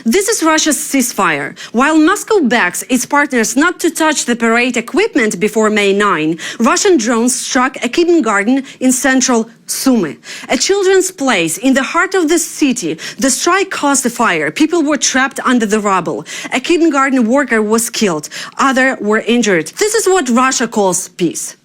This is Russia's ceasefire. While Moscow begs its partners not to touch the parade equipment before May 9, Russian drones struck a kindergarten in central Sumy, a children's place in the heart of the city. The strike caused a fire. People were trapped under the rubble. A kindergarten worker was killed. Others were injured. This is what Russia calls peace.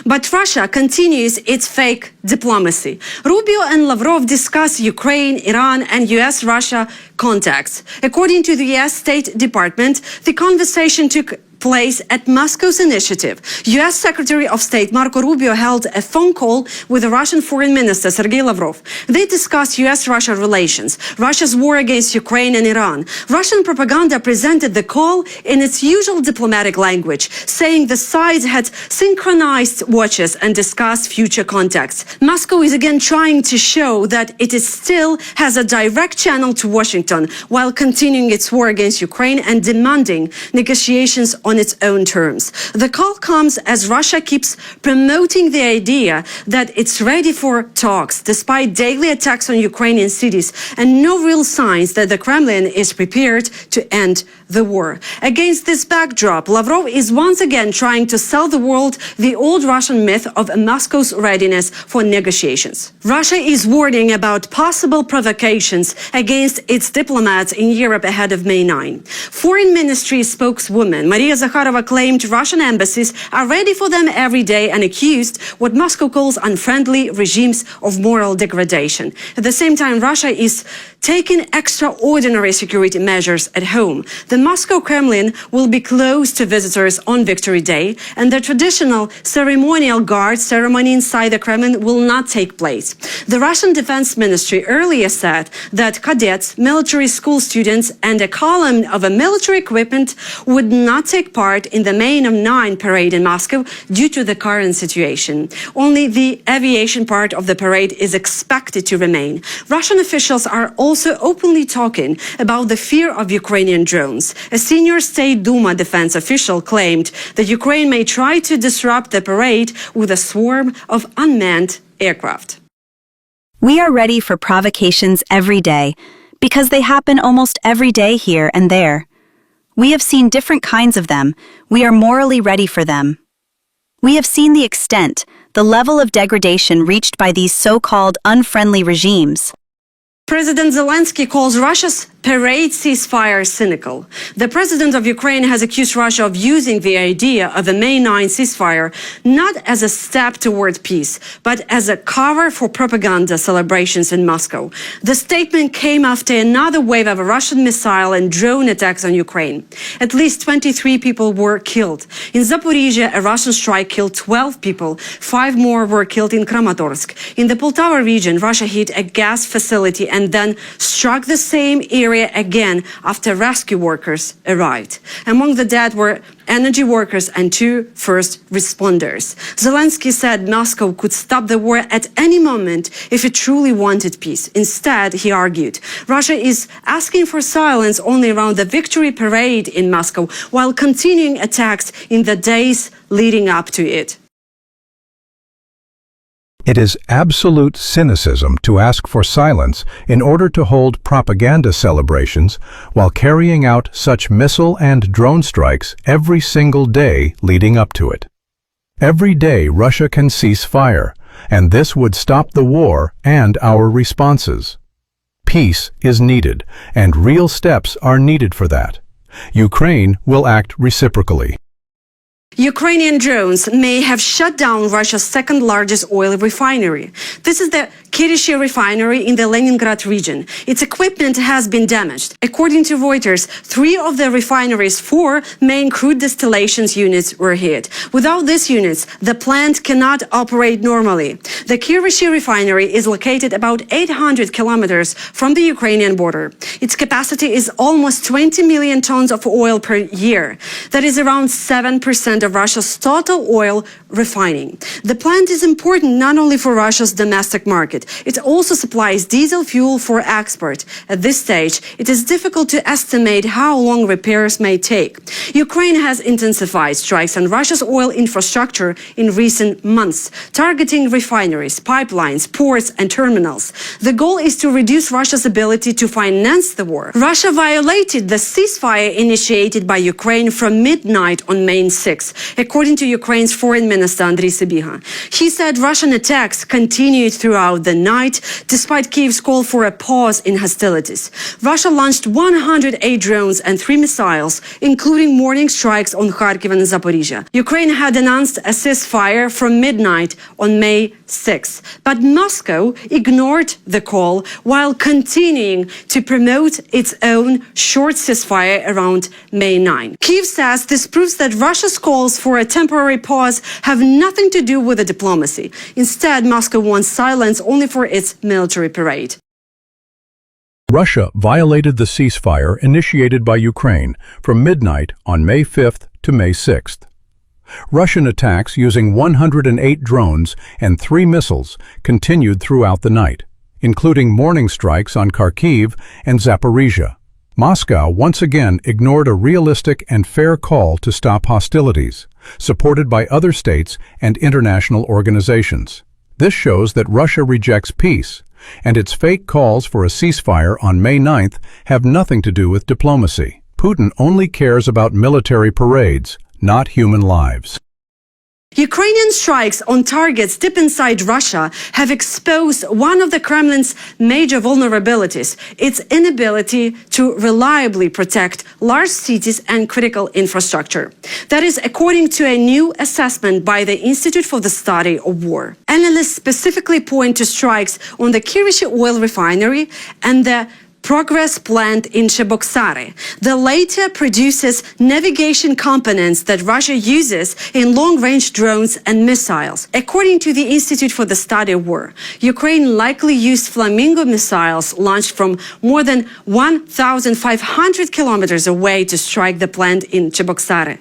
But Russia continues its fake diplomacy. Rubio and Lavrov discuss Ukraine, Iran, and US-Russia contacts. According to the US State Department, the conversation took place at Moscow's initiative. US Secretary of State Marco Rubio held a phone call with the Russian Foreign Minister Sergei Lavrov. They discussed US-Russia relations, Russia's war against Ukraine and Iran. Russian propaganda presented the call in its usual diplomatic language, saying the sides had synchronized watches and discussed future contacts. Moscow is again trying to show that it still has a direct channel to Washington while continuing its war against Ukraine and demanding negotiations on its own terms. The call comes as Russia keeps promoting the idea that it's ready for talks, despite daily attacks on Ukrainian cities and no real signs that the Kremlin is prepared to end the war. Against this backdrop, Lavrov is once again trying to sell the world the old Russian myth of Moscow's readiness for negotiations. Russia is warning about possible provocations against its diplomats in Europe ahead of May 9. Foreign Ministry spokeswoman Maria Zakharova claimed Russian embassies are ready for them every day and accused what Moscow calls unfriendly regimes of moral degradation. At the same time, Russia is taking extraordinary security measures at home. The Moscow Kremlin will be closed to visitors on Victory Day, and the traditional ceremonial guard ceremony inside the Kremlin will not take place. The Russian Defense Ministry earlier said that cadets, military school students, and a column of military equipment would not take part in the May 9 parade in Moscow due to the current situation. Only the aviation part of the parade is expected to remain. Russian officials are also openly talking about the fear of Ukrainian drones. A senior State Duma defense official claimed that Ukraine may try to disrupt the parade with a swarm of unmanned aircraft. We are ready for provocations every day because they happen almost every day here and there. We have seen different kinds of them. We are morally ready for them. We have seen the extent, the level of degradation reached by these so-called unfriendly regimes. President Zelensky calls Russia's parade ceasefire cynical. The president of Ukraine has accused Russia of using the idea of a May 9 ceasefire not as a step toward peace, but as a cover for propaganda celebrations in Moscow. The statement came after another wave of Russian missile and drone attacks on Ukraine. At least 23 people were killed. In Zaporizhia, a Russian strike killed 12 people. 5 more were killed in Kramatorsk. In the Poltava region, Russia hit a gas facility and then struck the same area again after rescue workers arrived. Among the dead were energy workers and 2 first responders. Zelensky said Moscow could stop the war at any moment if it truly wanted peace. Instead, he argued, Russia is asking for silence only around the victory parade in Moscow while continuing attacks in the days leading up to it. It is absolute cynicism to ask for silence in order to hold propaganda celebrations while carrying out such missile and drone strikes every single day leading up to it. Every day Russia can cease fire, and this would stop the war and our responses. Peace is needed, and real steps are needed for that. Ukraine will act reciprocally. Ukrainian drones may have shut down Russia's second-largest oil refinery. This is the Kirishi refinery in the Leningrad region. Its equipment has been damaged. According to Reuters, 3 of the refinery's 4 main crude distillation units were hit. Without these units, the plant cannot operate normally. The Kirishi refinery is located about 800 kilometers from the Ukrainian border. Its capacity is almost 20 million tons of oil per year. That is around 7% 50% of Russia's total oil refining. The plant is important not only for Russia's domestic market, it also supplies diesel fuel for export. At this stage, it is difficult to estimate how long repairs may take. Ukraine has intensified strikes on Russia's oil infrastructure in recent months, targeting refineries, pipelines, ports, and terminals. The goal is to reduce Russia's ability to finance the war. Russia violated the ceasefire initiated by Ukraine from midnight on May 6, according to Ukraine's Foreign Minister Andriy Sybiha. He said Russian attacks continued throughout the night, despite Kyiv's call for a pause in hostilities. Russia launched 108 drones and 3 missiles, including morning strikes on Kharkiv and Zaporizhia. Ukraine had announced a ceasefire from midnight on May 6, but Moscow ignored the call while continuing to promote its own short ceasefire around May 9. Kyiv says this proves that Russia's calls for a temporary pause have nothing to do with the diplomacy. Instead, Moscow wants silence only for its military parade. Russia violated the ceasefire initiated by Ukraine from midnight on May 5th to May 6th. Russian attacks using 108 drones and 3 missiles continued throughout the night, including morning strikes on Kharkiv and Zaporizhia. Moscow once again ignored a realistic and fair call to stop hostilities, supported by other states and international organizations. This shows that Russia rejects peace, and its fake calls for a ceasefire on May 9th have nothing to do with diplomacy. Putin only cares about military parades, not human lives. Ukrainian strikes on targets deep inside Russia have exposed one of the Kremlin's major vulnerabilities, its inability to reliably protect large cities and critical infrastructure. That is according to a new assessment by the Institute for the Study of War. Analysts specifically point to strikes on the Kirishi oil refinery and the Progress plant in Cheboksary. The latter produces navigation components that Russia uses in long-range drones and missiles. According to the Institute for the Study of War, Ukraine likely used Flamingo missiles launched from more than 1,500 kilometers away to strike the plant in Cheboksary.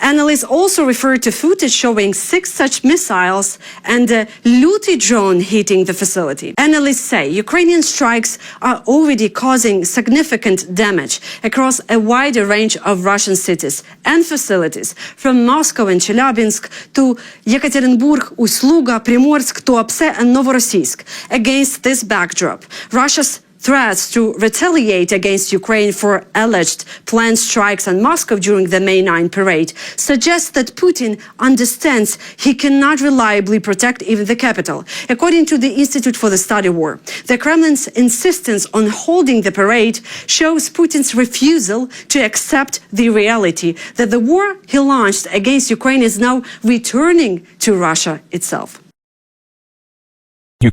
Analysts also refer to footage showing 6 such missiles and a Luty drone hitting the facility. Analysts say Ukrainian strikes are already causing significant damage across a wider range of Russian cities and facilities, from Moscow and Chelyabinsk to Yekaterinburg, Ust-Luga, Primorsk, Tuapse and Novorossiysk. Against this backdrop, Russia's threats to retaliate against Ukraine for alleged planned strikes on Moscow during the May 9 parade suggests that Putin understands he cannot reliably protect even the capital. According to the Institute for the Study of War, the Kremlin's insistence on holding the parade shows Putin's refusal to accept the reality that the war he launched against Ukraine is now returning to Russia itself.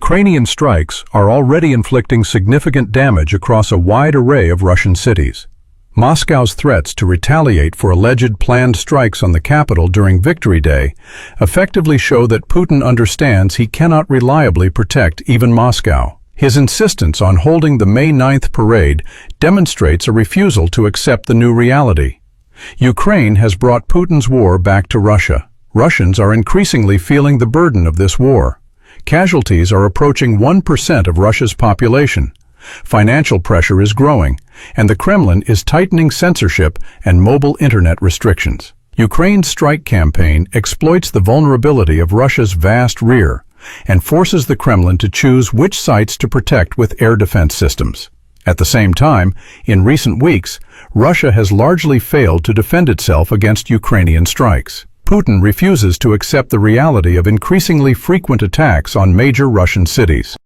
Ukrainian strikes are already inflicting significant damage across a wide array of Russian cities. Moscow's threats to retaliate for alleged planned strikes on the capital during Victory Day effectively show that Putin understands he cannot reliably protect even Moscow. His insistence on holding the May 9th parade demonstrates a refusal to accept the new reality. Ukraine has brought Putin's war back to Russia. Russians are increasingly feeling the burden of this war. Casualties are approaching 1% of Russia's population. Financial pressure is growing, and the Kremlin is tightening censorship and mobile internet restrictions. Ukraine's strike campaign exploits the vulnerability of Russia's vast rear and forces the Kremlin to choose which sites to protect with air defense systems. At the same time, in recent weeks, Russia has largely failed to defend itself against Ukrainian strikes. Putin refuses to accept the reality of increasingly frequent attacks on major Russian cities.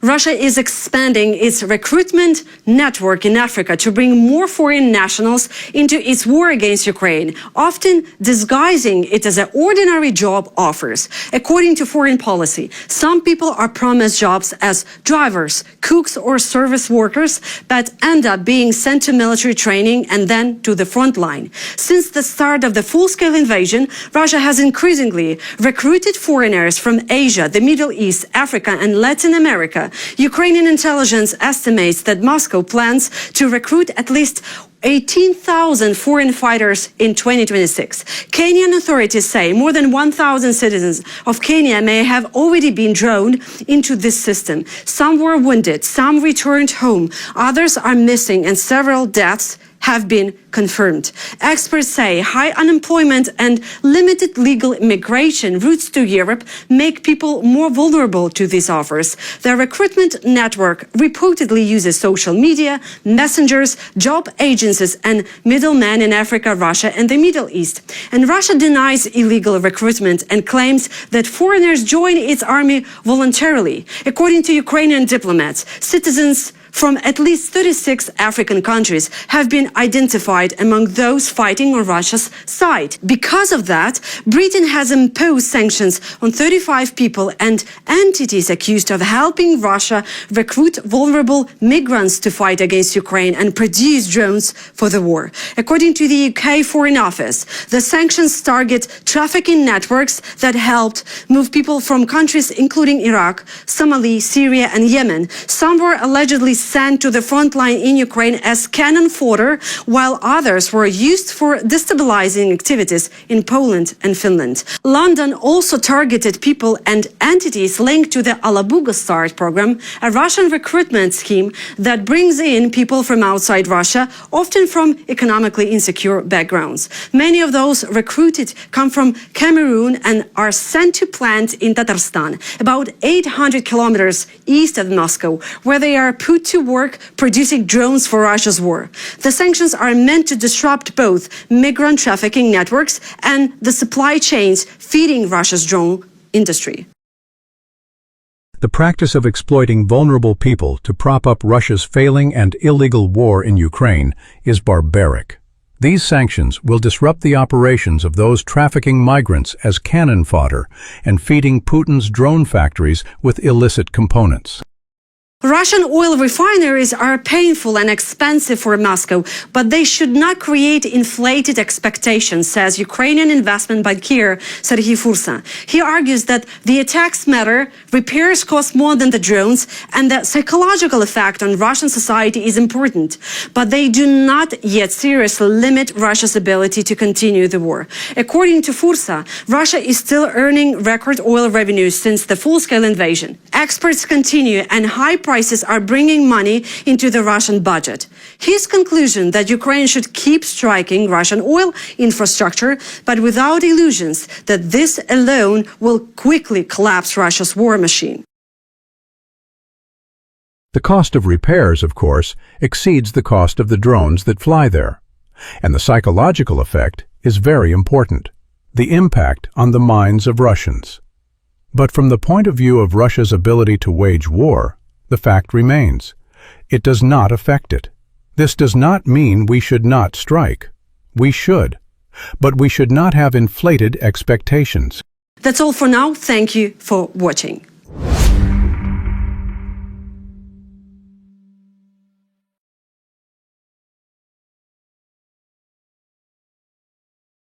Russia is expanding its recruitment network in Africa to bring more foreign nationals into its war against Ukraine, often disguising it as ordinary job offers. According to foreign policy, some people are promised jobs as drivers, cooks, or service workers, but end up being sent to military training and then to the front line. Since the start of the full-scale invasion, Russia has increasingly recruited foreigners from Asia, the Middle East, Africa, and Latin America Ukrainian intelligence estimates that Moscow plans to recruit at least 18,000 foreign fighters in 2026. Kenyan authorities say more than 1,000 citizens of Kenya may have already been drawn into this system. Some were wounded, some returned home, others are missing, and several deaths have been confirmed. Experts say high unemployment and limited legal immigration routes to Europe make people more vulnerable to these offers. The recruitment network reportedly uses social media, messengers, job agencies, and middlemen in Africa, Russia, and the Middle East. And Russia denies illegal recruitment and claims that foreigners join its army voluntarily. According to Ukrainian diplomats, citizens from at least 36 African countries have been identified among those fighting on Russia's side. Because of that, Britain has imposed sanctions on 35 people and entities accused of helping Russia recruit vulnerable migrants to fight against Ukraine and produce drones for the war. According to the UK Foreign Office, the sanctions target trafficking networks that helped move people from countries including Iraq, Somalia, Syria, and Yemen. Some were allegedly sent to the front line in Ukraine as cannon fodder, while others were used for destabilizing activities in Poland and Finland. London also targeted people and entities linked to the Alabuga Start program, a Russian recruitment scheme that brings in people from outside Russia, often from economically insecure backgrounds. Many of those recruited come from Cameroon and are sent to plants in Tatarstan, about 800 kilometers east of Moscow, where they are put to work producing drones for Russia's war. The sanctions are meant to disrupt both migrant trafficking networks and the supply chains feeding Russia's drone industry. The practice of exploiting vulnerable people to prop up Russia's failing and illegal war in Ukraine is barbaric. These sanctions will disrupt the operations of those trafficking migrants as cannon fodder and feeding Putin's drone factories with illicit components. Russian oil refineries are painful and expensive for Moscow, but they should not create inflated expectations, says Ukrainian investment banker Serhiy Fursa. He argues that the attacks matter, repairs cost more than the drones, and the psychological effect on Russian society is important. But they do not yet seriously limit Russia's ability to continue the war. According to Fursa, Russia is still earning record oil revenues since the full-scale invasion. Experts continue, and high prices are bringing money into the Russian budget. His conclusion that Ukraine should keep striking Russian oil infrastructure, but without illusions that this alone will quickly collapse Russia's war machine. The cost of repairs, of course, exceeds the cost of the drones that fly there. And the psychological effect is very important. The impact on the minds of Russians. But from the point of view of Russia's ability to wage war, the fact remains. It does not affect it. This does not mean we should not strike. We should. But we should not have inflated expectations. That's all for now. Thank you for watching.